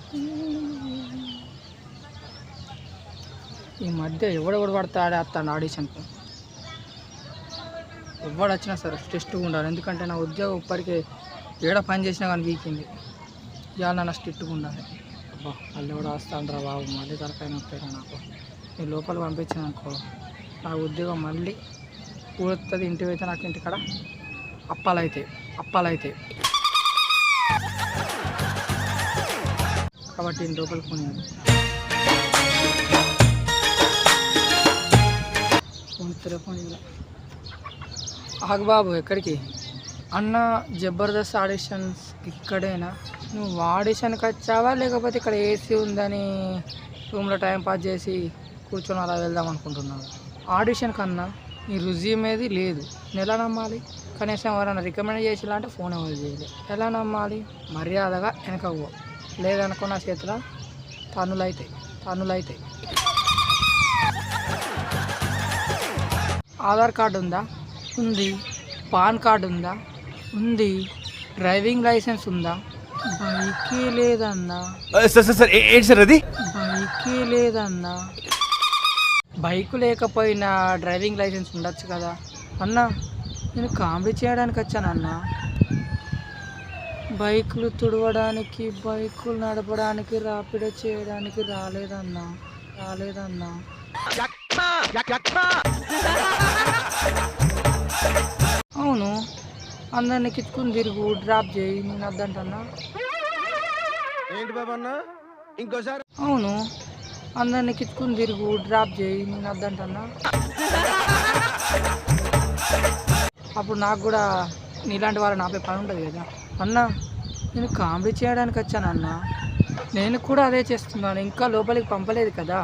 ఈ మధ్య ఎవడెవడు పడతాడే వస్తాడు ఆడిషన్కు. ఎవడు వచ్చినా సరే స్ట్రిక్ట్గా ఉండాలి. ఎందుకంటే నా ఉద్యోగం ఇప్పటికే ఏడ పని చేసినా కానీ వీకింది. ఇవాళ నా స్ట్రిక్ట్గా ఉండాలి. అబ్బా మళ్ళీ ఎవడు వస్తాను బాబు, మళ్ళీ తలకాయ నొప్పారా నాకు. నేను లోపల పంపించాను అనుకో, నా ఉద్యోగం మళ్ళీ పూర్తుంది. ఇంటికి అయితే నాకు ఇంటికాడ అప్పాలైతే కాబట్టి నేను లోపలికి పోయాను. ఫోన్ ఆగు బాబు, ఎక్కడికి అన్న? జబర్దస్త్ ఆడిషన్స్ ఇక్కడేనా? నువ్వు ఆడిషన్కి వచ్చావా లేకపోతే ఇక్కడ ఏసీ ఉందని రూమ్లో టైం పాస్ చేసి కూర్చొని అలా వెళ్దాం అనుకుంటున్నావు? ఆడిషన్ కన్నా నీ రుజ్యూమేది లేదు, నేను ఎలా నమ్మాలి? కనీసం ఎవరైనా రికమెండ్ చేసిలా అంటే ఫోన్ ఎవరు చేయలేదు. ఎలా నమ్మాలి? మర్యాదగా వెనకవ్వ, లేదనుకో నా చేతిలో తన్నులైతాయి. ఆధార్ కార్డు ఉందా? ఉంది. పాన్ కార్డు ఉందా? ఉంది. డ్రైవింగ్ లైసెన్స్ ఉందా? బైకే లేదన్నా. బైకే లేదన్నా. బైకు లేకపోయినా డ్రైవింగ్ లైసెన్స్ ఉండొచ్చు కదా అన్నా. నేను కామెడీ చేయడానికి వచ్చానన్నా. బైకులు తుడవడానికి, బైకులు నడపడానికి, రాపిడో చేయడానికి రాలేదన్నా. అవును, అందరినీ కిచ్చుకుని తిరుగు, డ్రాప్ చేయి, నేను వద్దంటన్నా. అవును, అందరినీ కిచ్చుకుని తిరుగు, డ్రాప్ చేయి, నేను వద్దంటన్నా. అప్పుడు నాకు కూడా నీలాంటి వాళ్ళని ఆపే పని ఉంటుంది కదా అన్నా. నేను కామెడీ చేయడానికి వచ్చానన్నా. నేను కూడా అదే చేస్తున్నాను. ఇంకా లోపలికి పంపలేదు కదా.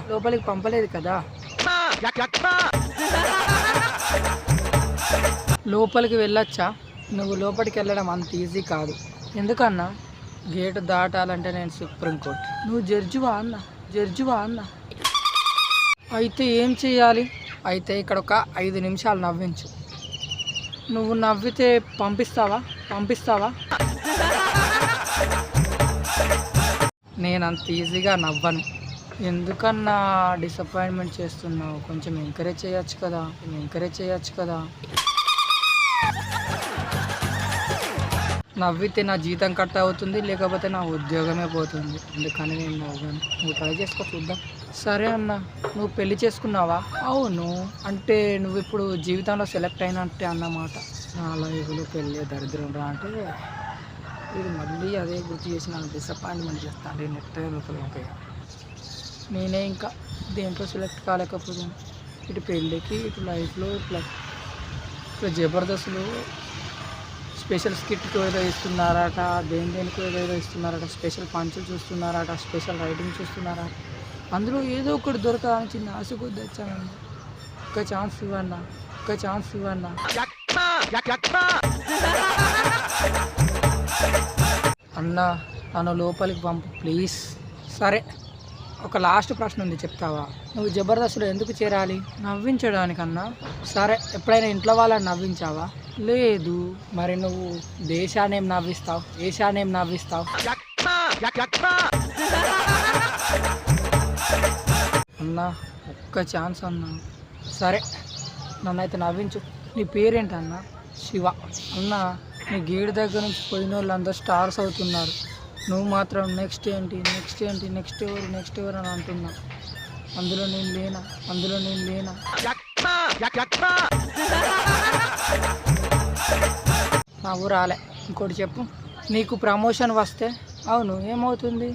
లోపలికి వెళ్ళొచ్చా? నువ్వు లోపలికి వెళ్ళడం అంత ఈజీ కాదు. ఎందుకన్నా? గేటు దాటాలంటే నేను సుప్రీంకోర్టు. నువ్వు జడ్జివా అన్న? అయితే ఏం చేయాలి? అయితే ఇక్కడ ఒక 5 నిమిషాలు నవ్వించు. నువ్వు నవ్వితే పంపిస్తావా? నేను అంత ఈజీగా నవ్వను. ఎందుకన్నా డిసప్పాయింట్మెంట్ చేస్తున్నావు? కొంచెం ఎంకరేజ్ చేయొచ్చు కదా. నవ్వితే నా జీతం కట్ అవుతుంది, లేకపోతే నా ఉద్యోగమే పోతుంది. అందుకని నేను నవ్వాను. నువ్వు ట్రై చేసుకో, చూద్దాం. సరే అన్న, నువ్వు పెళ్లి చేసుకున్నావా? అవును. అంటే నువ్వు ఇప్పుడు జీవితంలో సెలెక్ట్ అయినట్టే అన్నమాట. నా లైఫ్లో పెళ్ళి దరిద్రం రా అంటే ఇది మళ్ళీ అదే గుర్తు చేసి నన్ను డిసప్పాయింట్మెంట్ చేస్తాను. నెట్ లోపల నేనే ఇంకా దేంట్లో సెలెక్ట్ కాలేకపోయాను. ఇటు పెళ్ళికి, ఇటు లైఫ్లో ఇట్లా జబర్దస్త్లో స్పెషల్ స్కిట్కి ఏదో ఇస్తున్నారట, దేనికో ఏదో ఇస్తున్నారట, స్పెషల్ పంచులు చూస్తున్నారట, స్పెషల్ రైటింగ్ చూస్తున్నారట. అందులో ఏదో ఒకటి దొరకాలని చిన్న ఆశ కొద్ది వచ్చానన్నా. ఒక్క ఛాన్స్ ఇవ్వన్నా. అన్నా, నన్ను లోపలికి పంపు ప్లీజ్. సరే, ఒక లాస్ట్ ప్రశ్న ఉంది, చెప్తావా? నువ్వు జబర్దస్త్లో ఎందుకు చేరాలి? నవ్వించడానికన్నా. సరే, ఎప్పుడైనా ఇంట్లో వాళ్ళని నవ్వించావా? లేదు. మరి నువ్వు దేశానేం నవ్విస్తావు? అన్నా, ఒక్క ఛాన్స్ అన్నా. సరే, నన్నైతే నవ్వించు. నీ పేరేంటన్నా? శివ. అన్నా, నీ గేటు దగ్గర నుంచి పోయిన వాళ్ళు అందరూ స్టార్స్ అవుతున్నారు. నువ్వు మాత్రం నెక్స్ట్ ఏంటి నెక్స్ట్ ఎవరు అని అంటున్నా. అందులో నేను లేనా? నా ఊరు రాలే. ఇంకోటి చెప్పు, నీకు ప్రమోషన్ వస్తే అవును ఏమవుతుంది?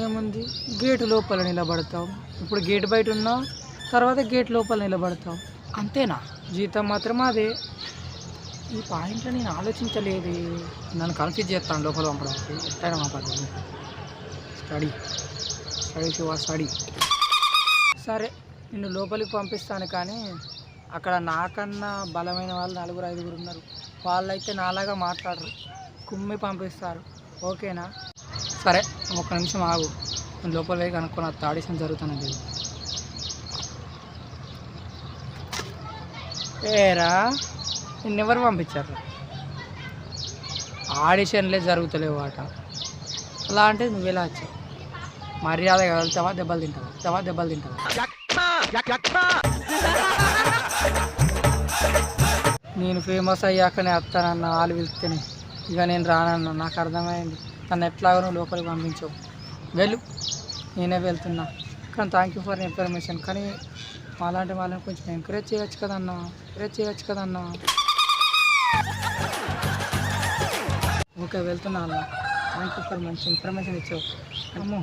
ఏముంది, గేటు లోపల నిలబడతావు. ఇప్పుడు గేటు బయట ఉన్నావు, తర్వాత గేట్ లోపల నిలబడతావు. అంతేనా? జీతం మాత్రం అదే. ఈ పాయింట్లో నేను ఆలోచించలేదు. నన్ను కన్ఫ్యూజ్ చేస్తాను లోపల పంపడానికి. ఎట్లయినా మా పద్ధతి స్టడీ. సరే, నిన్ను లోపలికి పంపిస్తాను, కానీ అక్కడ నాకన్నా బలమైన వాళ్ళు 4-5 ఉన్నారు. వాళ్ళైతే నాలాగా మాట్లాడరు, కుమ్మి పంపిస్తారు. ఓకేనా? సరే, ఒక నిమిషం ఆగు. నేను లోపల పోయి కనుక్కున్న ఆడిషన్ జరుగుతున్నది. ఏరా, నిన్నెవరు పంపించారు? ఆడిషన్లే జరుగుతలేవు అట. అలా అంటే నువ్వు ఎలా వచ్చావు? మర్యాదగా వెళ్తావా దెబ్బలు తింటావా నేను ఫేమస్ అయ్యాకనే వస్తానన్న వాళ్ళు పిలిస్తేనే ఇక నేను రానన్నా. నాకు అర్థమైంది. నన్ను ఎట్లాగో నువ్వు లోపలికి పంపించవు. వెళ్ళు, నేనే వెళ్తున్నా. కానీ థ్యాంక్ యూ ఫర్ ఇన్ఫర్మేషన్. కానీ అలాంటి వాళ్ళని కొంచెం ఎంకరేజ్ చేయొచ్చు కదన్నా. ఓకే, వెళ్తున్నా అన్న. థ్యాంక్ యూ ఫర్ మంచి ఇన్ఫర్మేషన్ ఇచ్చావు. అమ్మో,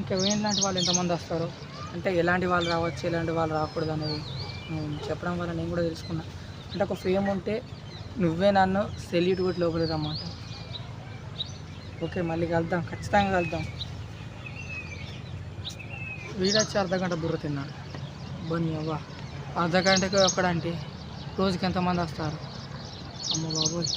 ఇంకా లాంటి వాళ్ళు ఎంతమంది వస్తారు, అంటే ఎలాంటి వాళ్ళు రావచ్చు, ఎలాంటి వాళ్ళు రాకూడదు అనేది చెప్పడం వల్ల నేను కూడా తెలుసుకున్నా. అంటే ఒక ఫేమ్ ఉంటే నువ్వే నన్ను సెల్యూట్ కొట్టి లోపలికి రమ్మాట. ఓకే, మళ్ళీ కలుద్దాం, ఖచ్చితంగా కలుద్దాం. వీడొచ్చి అర్ధగంట బుర్ర తిన్నాడు. బన్నీ అవ్వ, అర్ధగంటకి ఒక్కడంటే రోజుకి ఎంతమంది వస్తారు? అమ్మ బాబోయ్.